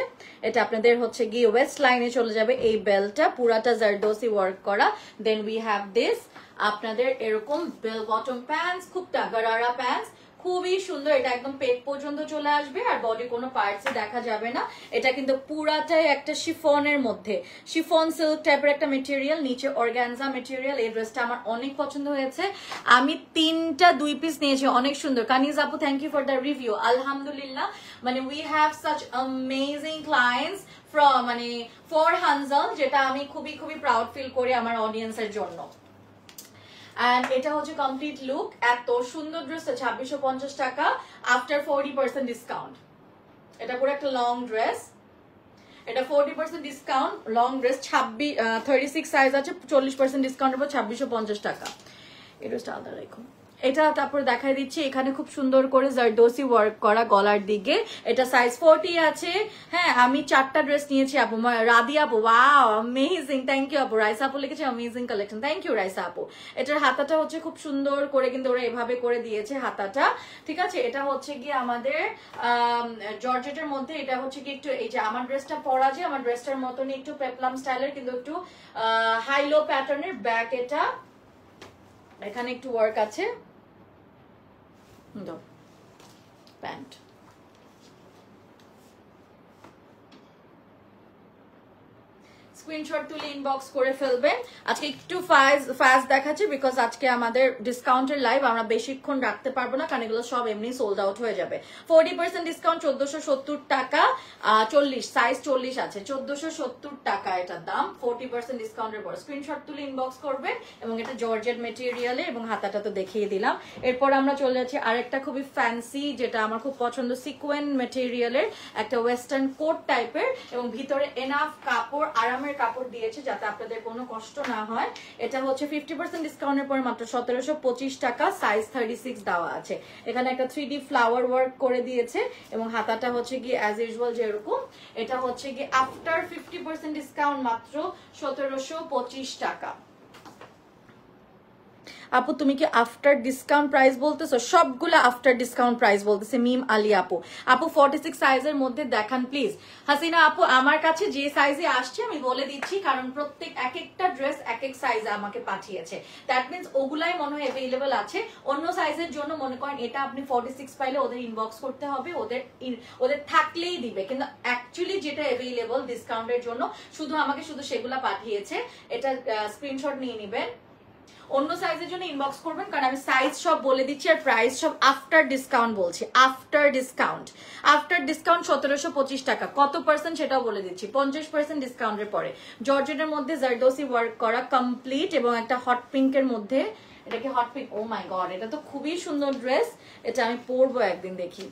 এটা আপনাদের হচ্ছে গিয়ে ওয়েস্ট লাইনে চলে যাবে এই বেল্টটা, পুরাটা জারদোসি ওয়ার্ক করা। দেন উই হ্যাভ দিস আপনাদের এরকম বেল বটম প্যান্টস, খুব গারারা প্যান্টস, খুবই সুন্দর। এটা একদম পেট পর্যন্ত চলে আসবে, আর বডি কোনো পার্টসই দেখা যাবে না। এটা কিন্তু পুরাটাই একটা শিফনের মধ্যে, শিফন সিল্ক টাইপের একটা মেটেরিয়াল, নিচে অর্গানজা মেটেরিয়াল। এই ড্রেসটা আমার অনেক পছন্দ হয়েছে। আমি 3টা 2 পিস নিয়েছি, অনেক সুন্দর। কানিজ আপু thank you for the review. আলহামদুলিল্লাহ, মানে we have such amazing clients from মানে ফর হানজাল, যেটা আমি খুবই খুবই প্রাউড ফিল করি আমার অডিয়েন্সের জন্য। And এটা হচ্ছে কমপ্লিট লুক। এত সুন্দর ড্রেসটা 2650 টাকা আফটার 40% ডিসকাউন্ট। এটা পুরো একটা লং ড্রেস, এটা 40% ডিসকাউন্ট লং ড্রেস। 36 সাইজ আছে, 40% ডিসকাউন্ট হবে 2650 টাকা। এই ড্রেসটা আলাদা রাখুন। এটা তারপর দেখাই দিচ্ছি, এখানে খুব সুন্দর করে জারদোসি ওয়ার্ক করা গলার দিকে। এটা সাইজ 40 আছে। হ্যাঁ, আমি 4টা ড্রেস নিয়েছি আপু। রাদি আপু ওয়াও অ্যামেজিং, থ্যাংক ইউ আপু। রাইসা আপু লিখেছে amazing collection, thank you Raisa আপু। এটার হাতাটা হচ্ছে খুব সুন্দর করে কিন্তু ওরা এভাবে করে দিয়েছে হাতাটা, ঠিক আছে? এটা হচ্ছে গিয়ে আমাদের জর্জেটের মধ্যে। এটা হচ্ছে কি একটু এই যে আমার ড্রেসটা পরা, যে আমার ড্রেসটার মতনই একটু পেপলাম স্টাইলের, কিন্তু একটু হাই লো প্যাটার্নের ব্যাক। এটা এখানে একটু ওয়ার্ক আছে, প্যান্ট। স্ক্রিনশট তুলে ইনবক্স করে ফেলবেন। আজকে একটু ফাস্ট দেখাচ্ছি বিকজ আজকে আমাদের ডিসকাউন্টের লাইভ, আমরা বেশিক্ষণ রাখতে পারবো না কারণ এগুলো সব এমনি সোল্ড আউট হয়ে যাবে। 40% ডিসকাউন্ট 1470 টাকা, 40 সাইজ 40 আছে, 1470 টাকা এটার দাম 40% ডিসকাউন্টের পর। স্ক্রিনশট তুলে ইনবক্স করবেন এবং এটা জর্জেট মেটেরিয়ালে এবং হাতাটা তো দেখিয়ে দিলাম। এরপর আমরা চলে যাচ্ছি আরেকটা খুবই ফ্যান্সি, যেটা আমার খুব পছন্দ, সিকোয়েন মেটেরিয়ালের একটা ওয়েস্টার্ন কোট টাইপের এবং ভিতরে এনাফ কাপড়, আরামের কাপড় দিয়েছে যাতে আপনাদের কোনো কষ্ট না হয়। এটা হচ্ছে 50% ডিসকাউন্টের পর মাত্র 1725 টাকা, সাইজ 36 দেওয়া আছে। এখানে একটা 3D ফ্লাওয়ার ওয়ার্ক করে দিয়েছে এবং হাতাটা হচ্ছে কি অ্যাজ ইউজুয়াল যেরকম। এটা হচ্ছে কি আফটার 50% ডিসকাউন্ট মাত্র 1725 টাকা। আপু তুমি কি আফটার ডিসকাউন্ট প্রাইস বলতেছো? সবগুলো আফটার ডিসকাউন্ট প্রাইস বলতেছে মিম আলী আপু। আপু 46 সাইজের মধ্যে দেখান প্লিজ। হাসিনা আপু আমার কাছে যে সাইজে আসছে আমি বলে দিচ্ছি, কারণ প্রত্যেক এক একটা ড্রেস এক এক সাইজে আমাকে পাঠিয়েছে, দ্যাট মিনস ওগুলাই মনে হয় অ্যাভেলেবল আছে। অন্য সাইজের জন্য মনে করেন এটা আপনি 46 পাইলে ওদের ইনবক্স করতে হবে, ওদের থাকলেই দিবে, কিন্তু অ্যাকচুয়ালি যেটা অ্যাভেলেবল ডিসকাউন্টের জন্য শুধু আমাকে শুধু সেগুলা পাঠিয়েছে। এটা স্ক্রিনশট নিয়ে নিবেন। অন্য সাইজের জন্য ইনবক্স করবেন কারণ আমি সাইজ সব বলে দিচ্ছি আর প্রাইস সব আফটার ডিসকাউন্ট বলছি। আফটার ডিসকাউন্ট 1725 টাকা। কত পার্সেন্ট সেটাও বলে দিচ্ছি, 50% ডিসকাউন্টের পরে। জর্জেটের মধ্যে জারদোসি ওয়ার্ক করা কমপ্লিট এবং একটা হট পিঙ্কের মধ্যে, এটা কি হট পিঙ্ক? ও মাই গড, এটা তো খুবই সুন্দর ড্রেস, এটা আমি পরবো একদিন, দেখি।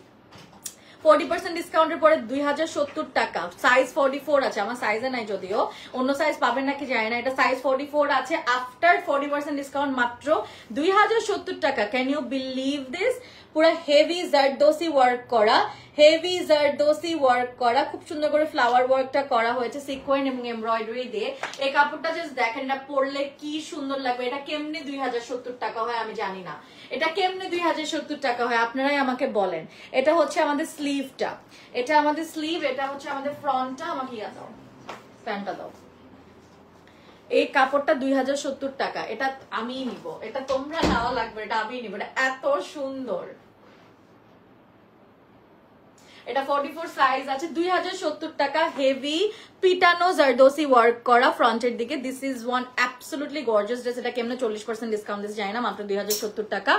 40% ডিসকাউন্টের পরে 2070 টাকা, সাইজ 44 আছে, আমার সাইজে নাই যদিও, অন্য সাইজ পাবেন নাকি জানি না। এটা সাইজ 44 আছে, আফটার 40% ডিসকাউন্ট মাত্র 2070 টাকা। Can you believe this? পুরো হেভি জারদোসি ওয়ার্ক করা, হেভি জারদোসি ওয়ার্ক করা, খুব সুন্দর করে ফ্লাওয়ার ওয়ার্কটা করা হয়েছে সিকোয়েন এবং এমব্রয়ডারি দিয়ে। এই কাপড়টা জাস্ট দেখেন, এটা পরলে কি সুন্দর লাগবে। এটা কেমনে 2070 টাকা হয় আমি জানি না, এটা কেমনে 2070 টাকা হয় আপনারাই আমাকে বলেন। এটা হচ্ছে আমাদের স্লিভটা, এটা আমাদের স্লিভ, এটা হচ্ছে আমাদের ফ্রন্টটা। আমাকে ইয়া দাও, প্যান্টটা দাও। এই কাপড়টা 2070 টাকা, এটা আমিই নিব, এটা তোমরা নাও লাগবে, এটা আমিই নিব, এটা এত সুন্দর। এটা 44 সাইজ আছে, 2070 টাকা। হেভি পিটানো জারদোসি ওয়ার্ক করা ফ্রন্টের দিকে। This is one absolutely gorgeous dress. এটা কেমনে 40% ডিসকাউন্ট দিতে যায় না, মাত্র 2070 টাকা।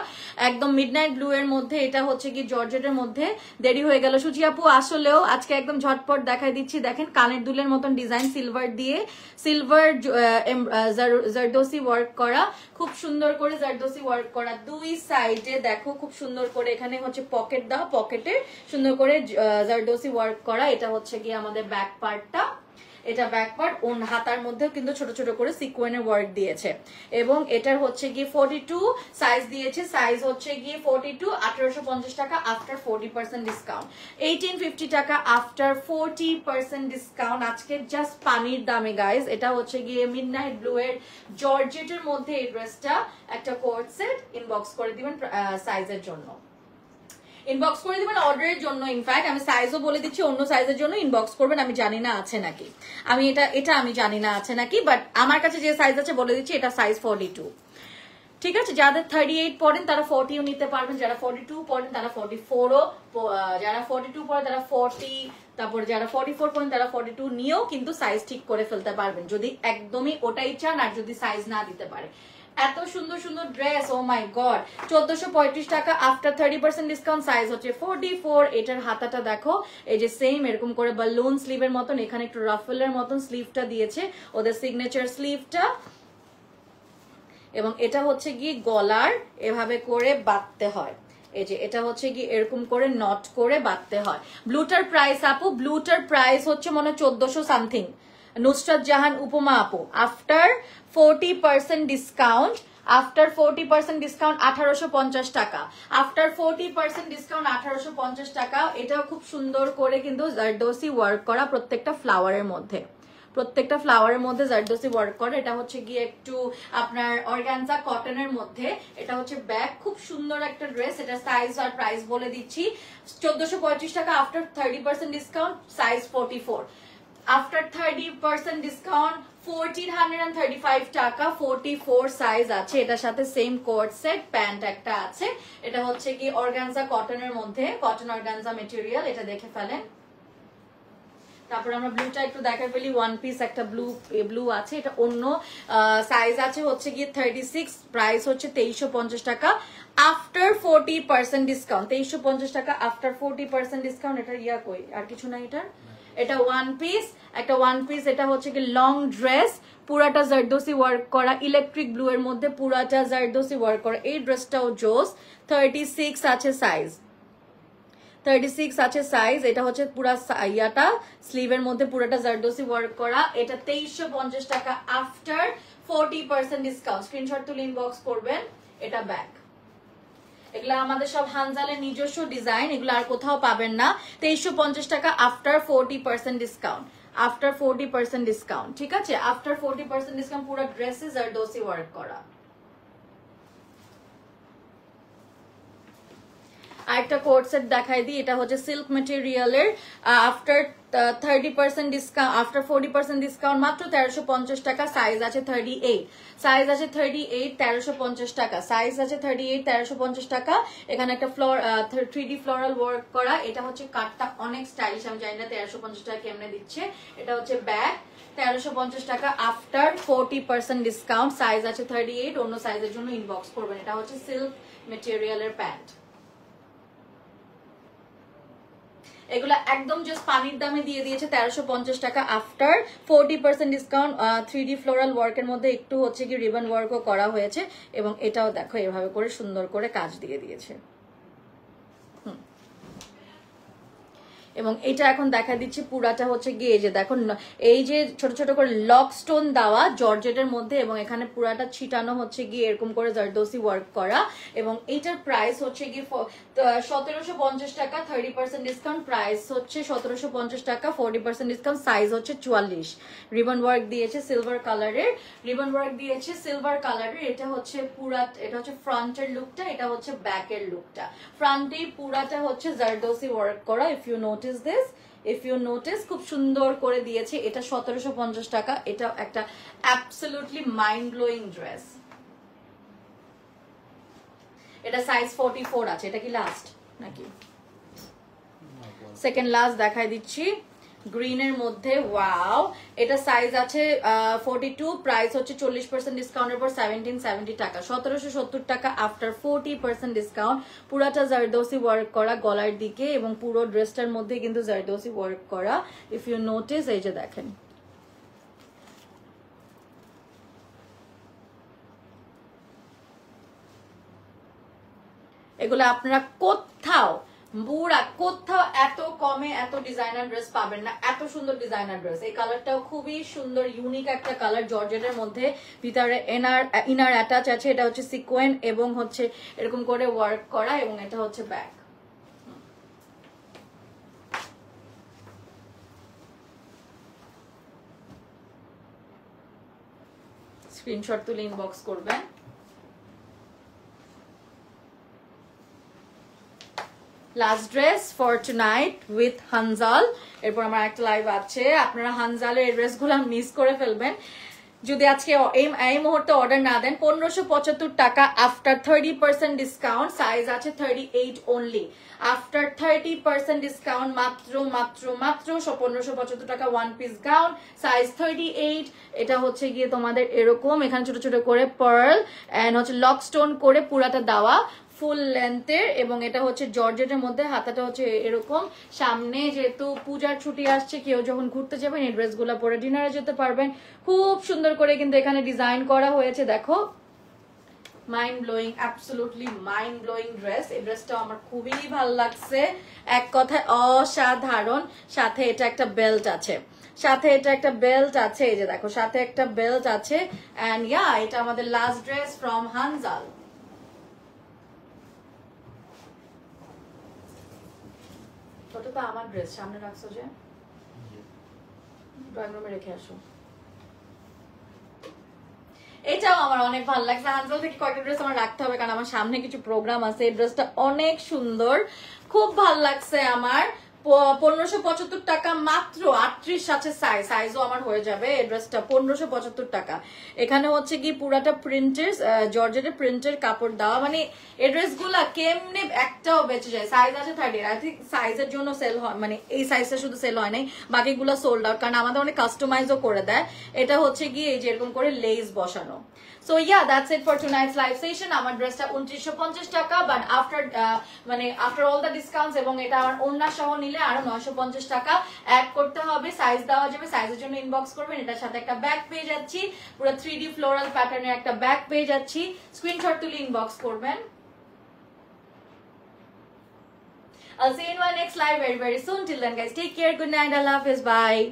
একদম মিডনাইট ব্লু এর মধ্যে, এটা হচ্ছে কি জর্জেটের মধ্যে। দেরি হয়ে গেল সুচি আপু, আসলেও আজকে একদম ঝটপট দেখাই দিচ্ছি। দেখেন কানের দুলের মতন ডিজাইন, সিলভার দিয়ে, সিলভার জারদোসি ওয়ার্ক করা, খুব সুন্দর করে জারদোসি ওয়ার্ক করা দুই সাইডে। দেখো খুব সুন্দর করে এখানে হচ্ছে পকেট দেওয়া, পকেটে সুন্দর করে জারদোসি ওয়ার্ক করা। এটা হচ্ছে কি আমাদের ব্যাক পার্টটা, এটা ব্যাক পার্ট। ওন হাতার মধ্যেও কিন্তু ছোট ছোট করে সিকোয়েনের ওয়ার্ক দিয়েছে এবং এটার হচ্ছে গিয়ে 42 সাইজ দিয়েছে, সাইজ হচ্ছে গিয়ে 42। 1850 টাকা আফটার 40% ডিসকাউন্ট, 1850 টাকা আফটার 40% ডিসকাউন্ট। আজকে জাস্ট পানির দামে গাইজ। এটা হচ্ছে গিয়ে মিডনাইট ব্লু এর জর্জেটের মধ্যে এই ড্রেসটা, একটা কোট সেট। ইনবক্স করে দিবেন সাইজের জন্য, ইনবক্স করে দিবেন অর্ডারের জন্য। ইনফ্যাক্ট আমি সাইজও বলে দিচ্ছি, অন্য সাইজের জন্য ইনবক্স করবেন। আমি জানি না আছে নাকি, আমি এটা আমি জানি না আছে নাকি, বাট আমার কাছে যে সাইজ আছে বলে দিচ্ছি, এটা সাইজ 42। ঠিক আছে, যাদের 38 পড়েন তারা 40ও নিতে পারবেন, যারা 42 পড়েন তারা 44ও, যারা 42 পড়েন তারা 40, তারপরে যারা 44 পড়েন তারা 42 নিয়েও কিন্তু সাইজ ঠিক করে ফেলতে পারবেন যদি একদমই ওটাই চান আর যদি সাইজ না দিতে পারে। এত সুন্দর সুন্দর ড্রেস, ও মাই গড। 1435 টাকা আফটার 30% ডিসকাউন্ট, সাইজ হচ্ছে 44। এটার হাতাটা দেখো, এই যে সেম এরকম করে বালুন স্লিভের মতন, এখানে একটু রাফেলের মতন স্লিভটা দিয়েছে, ওদের সিগনেচার স্লিভটা। এবং এটা হচ্ছে গিয়ে গলার এভাবে করে বাঁধতে হয়, এই যে এটা হচ্ছে কি এরকম করে নট করে বাঁধতে হয়। ব্লুটার প্রাইস আপু, ব্লুটার প্রাইস হচ্ছে মনে 1400 সামথিং। নুসরাত জাহান উপমা আপু, আফটার 40% ডিসকাউন্ট, আফটার 40% ডিসকাউন্ট 1850 টাকা, আফটার 40% ডিসকাউন্ট 1850 টাকা। এটাও খুব সুন্দর করে কিন্তু জারদোসি ওয়ার্ক করা, প্রত্যেকটা ফ্লাওয়ারের মধ্যে, প্রত্যেকটা ফ্লাওয়ারের মধ্যে জারদোসি ওয়ার্ক করে। এটা হচ্ছে গিয়ে একটু আপনার অর্গানজা কটনের মধ্যে। এটা হচ্ছে ব্যাগ, খুব সুন্দর একটা ড্রেস। এটা সাইজ আর প্রাইস বলে দিচ্ছি, 1435 টাকা after 30% discount, size 44। After 30% discount 1435 টাকা, 44 সাইজ আছে। এটার সাথে সেম কোট সেট, প্যান্ট একটা আছে। এটা হচ্ছে কি অর্গানজা কটনের মধ্যে, কটন অর্গানজা মেটেরিয়াল, এটা দেখে ফেলেন। তারপর আমরা ব্লুটা একটু দেখাই ফেলি, ওয়ান পিস একটা ব্লু আছে, এটা অন্য সাইজ আছে হচ্ছে গিয়ে 36, প্রাইস হচ্ছে 2350 টাকা আফটার 40% ডিসকাউন্ট। 2350 টাকা আফটার 40% ডিসকাউন্ট। এটা ইয়া কই আর কিছু না এটার। এটা ওয়ান পিস, একটা ওয়ান পিস, এটা হচ্ছে কি লং ড্রেস, পুরাটা জারদোসি ওয়ার্ক করা, ইলেকট্রিক ব্লু এর মধ্যে পুরাটা জারদোসি ওয়ার্ক করা। এই ড্রেসটাও জোস। 36 আছে সাইজ, 36 আছে সাইজ। এটা হচ্ছে পুরা ইয়াটা স্লিভের মধ্যে পুরাটা জারদোসি ওয়ার্ক করা। এটা 2350 টাকা আফটার 40% ডিসকাউন্ট। স্ক্রিনশট তুলে ইনবক্স করবেন। এটা ব্যাক। এগুলা আমাদের সব হানজালের নিজস্ব ডিজাইন, এগুলো আর কোথাও পাবেন না। 2350 টাকা আফটার 40% ডিসকাউন্ট, আফটার 40% ডিসকাউন্ট। ঠিক আছে, আফটার 40% ডিসকাউন্ট। পুরো ড্রেসে জারদোসি ওয়ার্ক করা। আরেকটা কোট সেট দেখাই দিই। এটা হচ্ছে সিল্ক মেটেরিয়ালের, আফটার 30% ডিসকাউন্ট, আফটার 40% ডিসকাউন্ট মাত্র 1350 টাকা। সাইজ আছে 38, সাইজ আছে 38, 1350 টাকা। সাইজ আছে 38, 1350 টাকা। এখানে একটা 3D ফ্লোরাল ওয়ার্ক করা। এটা হচ্ছে কাটটা অনেক স্টাইলিশ। আমি জানি না 1350 টাকা কেমনে দিচ্ছে। এটা হচ্ছে ব্যাগ, 1350 টাকা আফটার 40% ডিসকাউন্ট। সাইজ আছে 38, অন্য সাইজের জন্য ইনবক্স করবেন। এটা হচ্ছে সিল্ক মেটেরিয়ালের প্যান্ট। এগুলা একদম জাস্ট পানির দামে দিয়ে দিয়েছে 1350 টাকা আফটার 40% ডিসকাউন্ট। 3D ফ্লোরাল ওয়ার্কের মধ্যে একটু হচ্ছে কি রিবন ওয়ার্কও করা হয়েছে, এবং এটাও দেখো এভাবে করে সুন্দর করে কাজ দিয়ে দিয়েছে। এবং এটা এখন দেখা দিচ্ছি পুরাটা হচ্ছে গিয়ে যে দেখো এই যে ছোট ছোট করে লক স্টোন দেওয়া জর্জেটের মধ্যে, এবং এখানে পুরাটা ছিটানো হচ্ছে গিয়ে এরকম করে জারদোসি ওয়ার্ক করা। এবং এইটার প্রাইস হচ্ছে গিয়ে 1750 টাকা, 30% ডিসকাউন্ট। প্রাইস হচ্ছে 1750 টাকা, 40% ডিসকাউন্ট। সাইজ হচ্ছে 44। রিবন ওয়ার্ক দিয়েছে সিলভার কালারের, রিবন ওয়ার্ক দিয়েছে সিলভার কালারের। এটা হচ্ছে পুরা, এটা হচ্ছে ফ্রন্টের লুকটা, এটা হচ্ছে ব্যাকের লুকটা। ফ্রন্টে পুরাটা হচ্ছে জারদোসি ওয়ার্ক করা। If you notice this, if you notice, খুব সুন্দর করে দিয়েছে। এটা 1750 টাকা। এটা একটা অ্যাবসলিউটলি মাইন্ড ব্লোয়িং ড্রেস। এটা সাইজ 44 আছে। এটা কি লাস্ট নাকি সেকেন্ড লাস্ট? দেখাই দিচ্ছি গ্রিনের মধ্যে। ওয়াও, এটা সাইজ আছে 42, প্রাইস হচ্ছে 40% ডিসকাউন্টের পর 1770 টাকা। 1770 টাকা আফটার 40% ডিসকাউন্ট। পুরাটা জারদোসি ওয়ার্ক করা গলার দিকে, এবং পুরো ড্রেসটার মধ্যে কিন্তু জারদোসি ওয়ার্ক করা। ইফ ইউ নোটিস, এই যে দেখেন এগুলো আপনারা কোথাও কোথাও এত কমে এত ডিজাইনার ড্রেস পাবেন না। এত সুন্দর ডিজাইনার ড্রেস। এই কালারটাও খুবই সুন্দর, ইউনিক একটা কালার, জর্জেটের মধ্যে ভিতরে ইনার অ্যাটাচ আছে। এটা হচ্ছে সিকোয়েন এবং হচ্ছে এরকম করে ওয়ার্ক করা, এবং এটা হচ্ছে ব্যাক। স্ক্রিনশট তুলে ইনবক্স করবেন। Last dress for tonight with Hanzal. এরপর আমার একটা লাইভ আছে। আপনারা হানজালের এই ড্রেসগুলো মিস করে ফেলবেন যদি আজকে এই মুহূর্তে অর্ডার না দেন। 1575 টাকা আফটার 30% ডিসকাউন্ট। সাইজ আছে 38 অনলি। আফটার 30% ডিসকাউন্ট মাত্র মাত্র মাত্র 1575 টাকা। One piece gown, size 38। এটা হচ্ছে গিয়ে তোমাদের এরকম, এখানে ছোট ছোট করে পার্ল এন্ড হচ্ছে লক স্টোন করে পুরাটা দেওয়া, ফুল লেন্থের। এবং এটা হচ্ছে জর্জেটের মধ্যে। হাতাটা হচ্ছে এরকম। সামনে যেহেতু পূজার ছুটি আসছে, কেউ যখন ঘুরতে যাবেন এই ড্রেসগুলো পরে ডিনারে যেতে পারবেন। খুব সুন্দর করে কিন্তু এখানে ডিজাইন করা হয়েছে। দেখো, mind blowing, absolutely mind blowing dress. এই ড্রেসটাও আমার খুবই ভালো লাগছে, এক কথায় অসাধারণ। সাথে এটা একটা বেল্ট আছে, সাথে এটা একটা বেল্ট আছে। এই যে দেখো, সাথে একটা বেল্ট আছে। এন্ড ইয়া, এটা আমাদের লাস্ট ড্রেস ফ্রম হানজাল। ওটা তো আমার ড্রেস, সামনে রাখছো যে, ড্রয়িং রুমে রেখে আসো। এটাও আমার অনেক ভালো লাগছে। হানজাল থেকে কয়েকটা ড্রেস আমার রাখতে হবে, কারণ আমার সামনে কিছু প্রোগ্রাম আছে। এই ড্রেসটা অনেক সুন্দর, খুব ভালো লাগছে আমার। 1575 টাকা মাত্র। 38 আছে সাইজও আমার হয়ে যাবে। এই ড্রেসটা 1575 টাকা। এখানে হচ্ছে কি পুরাটা প্রিন্টের জর্জেটের প্রিন্টের কাপড় দেওয়া, মানে এই ড্রেসগুলা কেমনে একটাও বেঁচে যায়। সাইজ আছে 30, আই থিঙ্ক সাইজের জন্য সেল হয়, মানে এই সাইজটা শুধু সেল হয় নাই, বাকিগুলো সোল্ড আউট, কারণ আমাদের অনেক কাস্টমাইজও করে দেয়। এটা হচ্ছে কি এই যে এরকম করে লেস বসানো। So yeah, that's it for tonight's live session. আমার ড্রেসটা 2950 টাকা, but after all the discounts এবং এটা আমার ওড়না সহ নিলে আরো 950 টাকা অ্যাড করতে হবে। সাইজ দেওয়া যাবে, সাইজের জন্য ইনবক্স করবেন। এটার সাথে একটা ব্যাগ পেয়ে যাচ্ছি, পুরো 3D ফ্লোরাল প্যাটার্নের একটা ব্যাগ পেয়ে যাচ্ছি। স্ক্রিনশট তুলে ইনবক্স করবেন। I'll see you in my next live very soon. Till then guys, take care, good night, I love you, bye.